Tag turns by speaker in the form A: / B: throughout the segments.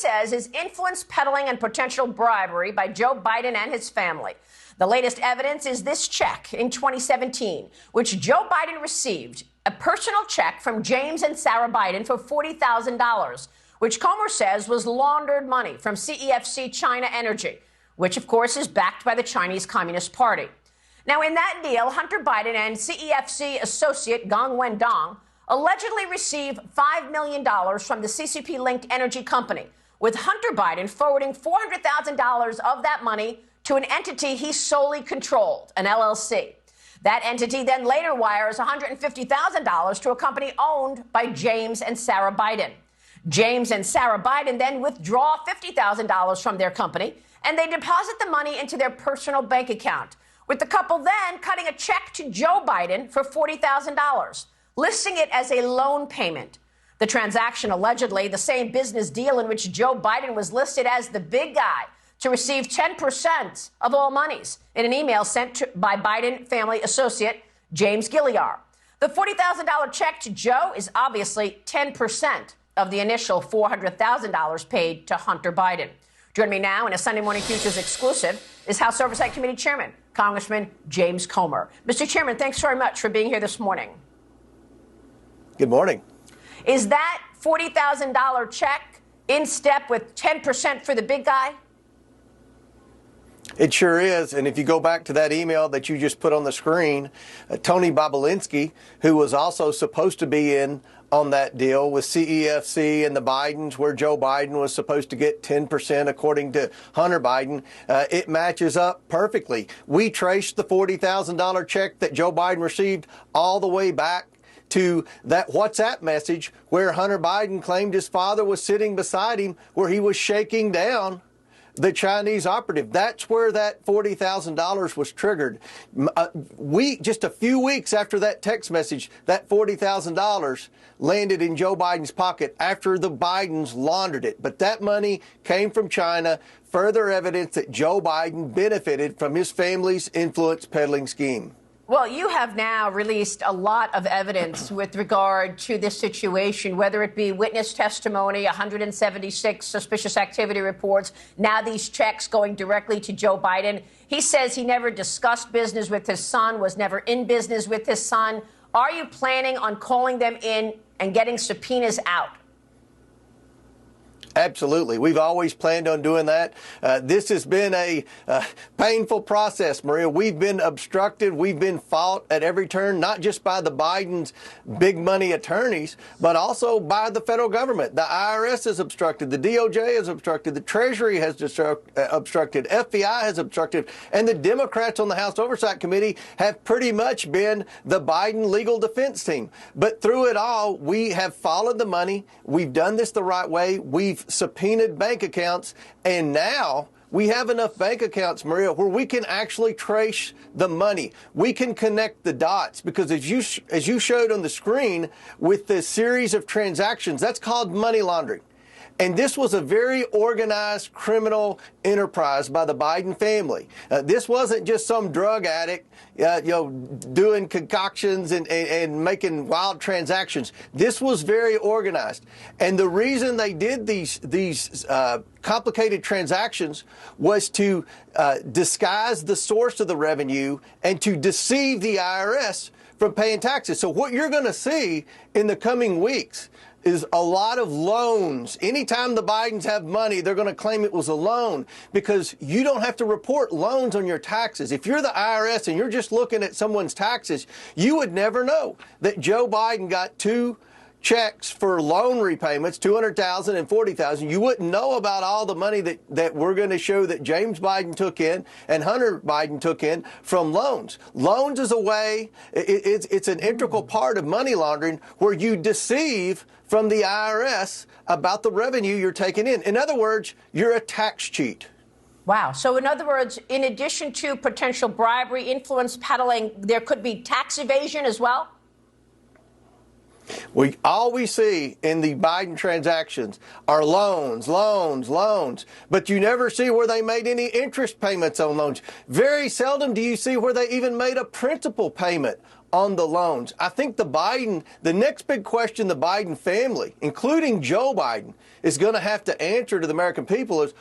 A: says is influence peddling and potential bribery by Joe Biden and his family. The latest evidence is this check in 2017, which Joe Biden received, a personal check from James and Sarah Biden for $40,000, which Comer says was laundered money from CEFC China Energy, which, of course, is backed by the Chinese Communist Party. Now, in that deal, Hunter Biden and CEFC associate Gong Wendong allegedly received $5 million from the CCP-linked energy company, with Hunter Biden forwarding $400,000 of that money to an entity he solely controlled, an LLC. That entity then later wires $150,000 to a company owned by James and Sarah Biden. James and Sarah Biden then withdraw $50,000 from their company, and they deposit the money into their personal bank account, with the couple then cutting a check to Joe Biden for $40,000, listing it as a loan payment. The transaction, allegedly the same business deal in which Joe Biden was listed as the big guy to receive 10% of all monies in an email sent by Biden family associate James Gilliar. The $40,000 check to Joe is obviously 10% of the initial $400,000 paid to Hunter Biden. Joining me now in a Sunday Morning Futures exclusive is House Oversight Committee Chairman, Congressman James Comer. Mr. Chairman, thanks very much for being here this morning.
B: Good morning.
A: Is that $40,000 check in step with 10% for the big guy?
B: It sure is. And if you go back to that email that you just put on the screen, Tony Bobulinski, who was also supposed to be in on that deal with CEFC and the Bidens, where Joe Biden was supposed to get 10% according to Hunter Biden, it matches up perfectly. We traced the $40,000 check that Joe Biden received all the way back to that WhatsApp message where Hunter Biden claimed his father was sitting beside him, where he was shaking down the Chinese operative. That's where that $40,000 was triggered. Just a few weeks after that text message, that $40,000 landed in Joe Biden's pocket after the Bidens laundered it. But that money came from China, further evidence that Joe Biden benefited from his family's influence peddling scheme.
A: Well, you have now released a lot of evidence with regard to this situation, whether it be witness testimony, 176 suspicious activity reports, now these checks going directly to Joe Biden. He says he never discussed business with his son, was never in business with his son. Are you planning on calling them in and getting subpoenas out?
B: Absolutely. We've always planned on doing that. This has been a painful process, Maria. We've been obstructed. We've been fought at every turn, not just by the Biden's big money attorneys, but also by the federal government. The IRS has obstructed. The DOJ has obstructed. The Treasury has obstructed. FBI has obstructed. And the Democrats on the House Oversight Committee have pretty much been the Biden legal defense team. But through it all, we have followed the money. We've done this the right way. We've subpoenaed bank accounts, and now we have enough bank accounts, Maria, where we can actually trace the money. We can connect the dots because as you showed on the screen with the series of transactions, that's called money laundering. And this was a very organized criminal enterprise by the Biden family. This wasn't just some drug addict, doing concoctions and making wild transactions. This was very organized. And the reason they did these complicated transactions was to disguise the source of the revenue and to deceive the IRS from paying taxes. So what you're going to see in the coming weeks is a lot of loans. Anytime the Bidens have money, they're going to claim it was a loan because you don't have to report loans on your taxes. If you're the IRS and you're just looking at someone's taxes, you would never know that Joe Biden got two checks for loan repayments, $200,000 and $40,000. You wouldn't know about all the money that we're going to show that James Biden took in and Hunter Biden took in from loans. Loans is a way, it's an integral part of money laundering where you deceive from the IRS about the revenue you're taking in. In other words, you're a tax cheat.
A: Wow. So in other words, in addition to potential bribery, influence peddling, there could be tax evasion as well?
B: All we see in the Biden transactions are loans, loans, loans, but you never see where they made any interest payments on loans. Very seldom do you see where they even made a principal payment on the loans. I think the next big question the Biden family, including Joe Biden, is going to have to answer to the American people is,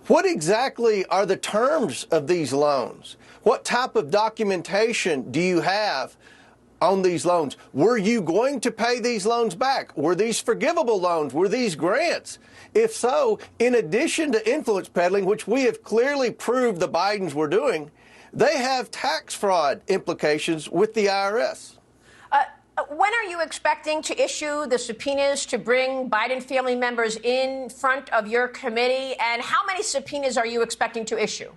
B: what exactly are the terms of these loans? What type of documentation do you have on these loans? Were you going to pay these loans back? Were these forgivable loans? Were these grants? If so, in addition to influence peddling, which we have clearly proved the Bidens were doing, they have tax fraud implications with the IRS.
A: When are you expecting to issue the subpoenas to bring Biden family members in front of your committee? And how many subpoenas are you expecting to issue?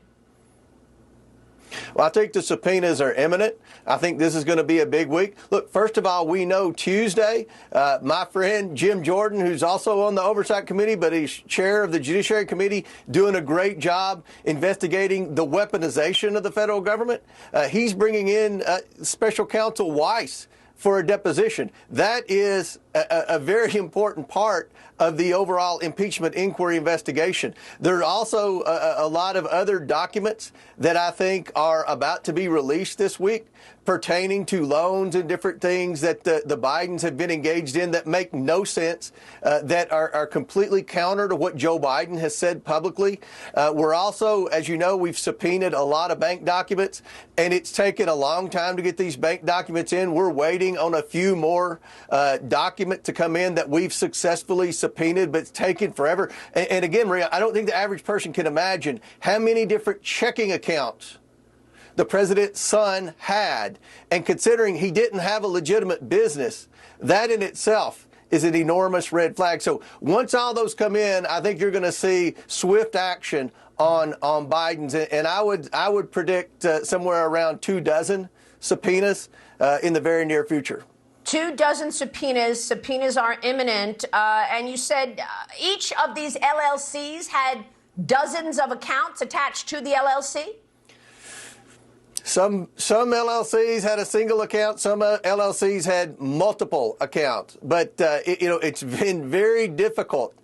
B: Well, I think the subpoenas are imminent. I think this is going to be a big week. Look, first of all, we know Tuesday, my friend Jim Jordan, who's also on the Oversight Committee, but he's chair of the Judiciary Committee, doing a great job investigating the weaponization of the federal government. He's bringing in Special Counsel Weiss for a deposition. That is a very important part of the overall impeachment inquiry investigation. There are also a lot of other documents that I think are about to be released this week pertaining to loans and different things that the Bidens have been engaged in that make no sense, that are completely counter to what Joe Biden has said publicly. We're also, as you know, we've subpoenaed a lot of bank documents, and it's taken a long time to get these bank documents in. We're waiting on a few more documents to come in that we've successfully subpoenaed, but it's taken forever. And again, Maria, I don't think the average person can imagine how many different checking accounts the president's son had. And considering he didn't have a legitimate business, that in itself is an enormous red flag. So once all those come in, I think you're going to see swift action on Biden's. And I would predict somewhere around 24 subpoenas in the very near future.
A: 24 subpoenas. Subpoenas are imminent. And you said each of these LLCs had dozens of accounts attached to the LLC?
B: Some LLCs had a single account. Some LLCs had multiple accounts. But, it's been very difficult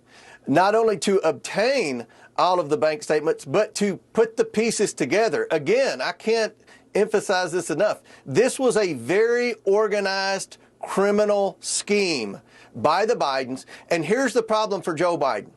B: not only to obtain all of the bank statements, but to put the pieces together. Again, I can't emphasize this enough. This was a very organized criminal scheme by the Bidens. And here's the problem for Joe Biden.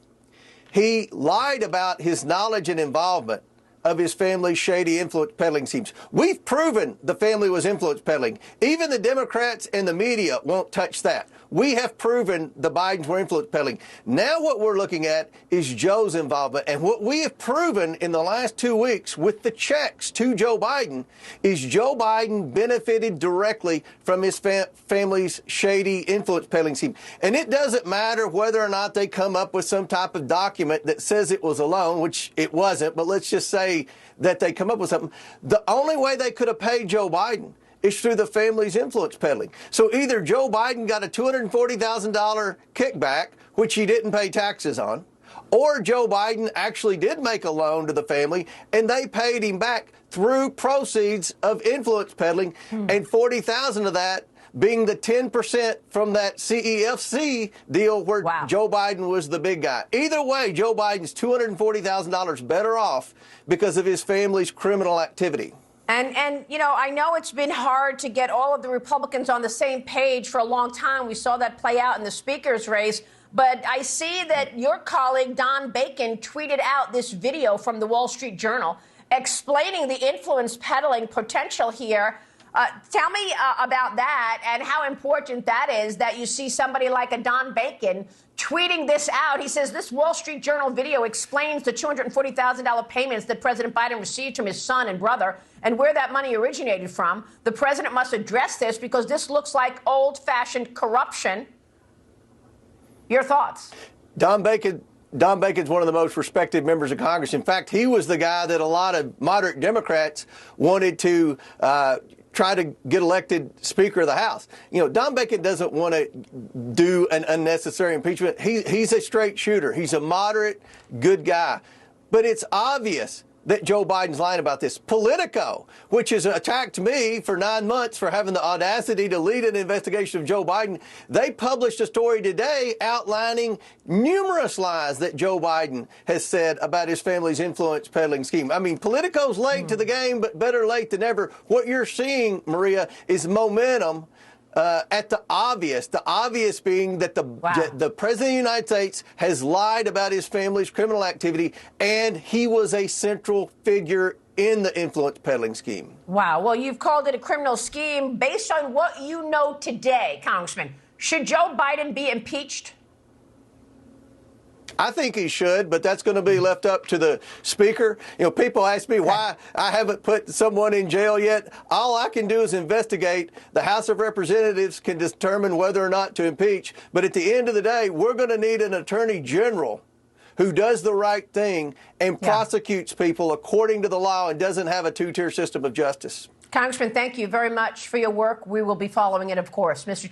B: He lied about his knowledge and involvement of his family's shady influence peddling schemes. We've proven the family was influence peddling. Even the Democrats and the media won't touch that. We have proven the Bidens were influence peddling. Now what we're looking at is Joe's involvement. And what we have proven in the last 2 weeks with the checks to Joe Biden is Joe Biden benefited directly from his family's shady influence peddling scheme. And it doesn't matter whether or not they come up with some type of document that says it was a loan, which it wasn't, but let's just say that they come up with something. The only way they could have paid Joe Biden is through the family's influence peddling. So either Joe Biden got a $240,000 kickback, which he didn't pay taxes on, or Joe Biden actually did make a loan to the family and they paid him back through proceeds of influence peddling, and $40,000 of that being the 10% from that CEFC deal where Joe Biden was the big guy. Either way, Joe Biden's $240,000 better off because of his family's criminal activity.
A: And I know it's been hard to get all of the Republicans on the same page for a long time. We saw that play out in the speaker's race. But I see that your colleague, Don Bacon, tweeted out this video from the Wall Street Journal explaining the influence peddling potential here. Tell me about that and how important that is that you see somebody like a Don Bacon tweeting this out. He says this Wall Street Journal video explains the $240,000 payments that President Biden received from his son and brother and where that money originated from. The president must address this because this looks like old-fashioned corruption. Your thoughts?
B: Don Bacon's one of the most respected members of Congress. In fact, he was the guy that a lot of moderate Democrats wanted to try to get elected Speaker of the House. Don Bacon doesn't want to do an unnecessary impeachment. He's a straight shooter. He's a moderate, good guy. But it's obvious that Joe Biden's lying about this. Politico, which has attacked me for 9 months for having the audacity to lead an investigation of Joe Biden, they published a story today outlining numerous lies that Joe Biden has said about his family's influence peddling scheme. I mean, Politico's late to the game, but better late than never. What you're seeing, Maria, is momentum at the obvious being that the President of the United States has lied about his family's criminal activity, and he was a central figure in the influence peddling scheme.
A: Wow. Well, you've called it a criminal scheme. Based on what you know today, Congressman, should Joe Biden be impeached?
B: I think he should, but that's going to be left up to the speaker. You know, people ask me why I haven't put someone in jail yet. All I can do is investigate. The House of Representatives can determine whether or not to impeach. But at the end of the day, we're going to need an attorney general who does the right thing and prosecutes people according to the law and doesn't have a two-tier system of justice.
A: Congressman, thank you very much for your work. We will be following it, of course. Mr.